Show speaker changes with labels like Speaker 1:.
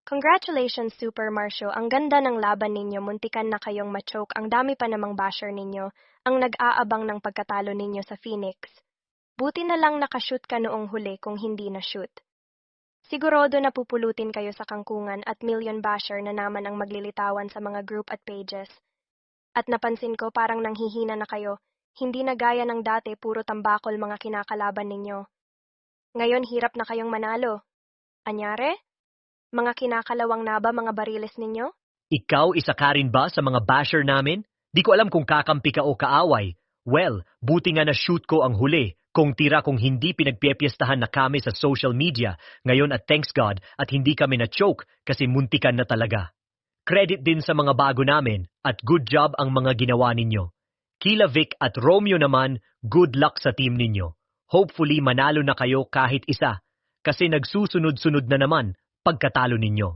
Speaker 1: Congratulations, Super Marsho. Ang ganda ng laban ninyo, muntikan na kayong ma-choke. Ang dami pa namang basher ninyo, ang nag-aabang ng pagkatalo ninyo sa Phoenix. Buti na lang nakashoot ka noong huli kung hindi na-shoot. Sigurado na pupulutin kayo sa kangkungan at million basher na naman ang maglilitawan sa mga group at pages. At napansin ko parang nanghihina na kayo, hindi na gaya ng dati puro tambakol mga kinakalaban ninyo. Ngayon hirap na kayong manalo. Anyare? Mga kinakalawang na ba mga bariles ninyo?
Speaker 2: Ikaw isa ka rin ba sa mga basher namin? Di ko alam kung kakampi ka o kaaway. Well, buti nga na-shoot ko ang huli. Kung tira kung hindi pinagpipiestahan na kami sa social media ngayon at thanks God at hindi kami na-choke kasi muntikan na talaga. Credit din sa mga bago namin at good job ang mga ginawa ninyo. Kila Vic at Romeo naman, good luck sa team ninyo. Hopefully manalo na kayo kahit isa kasi nagsusunod-sunod na naman pagkatalo ninyo.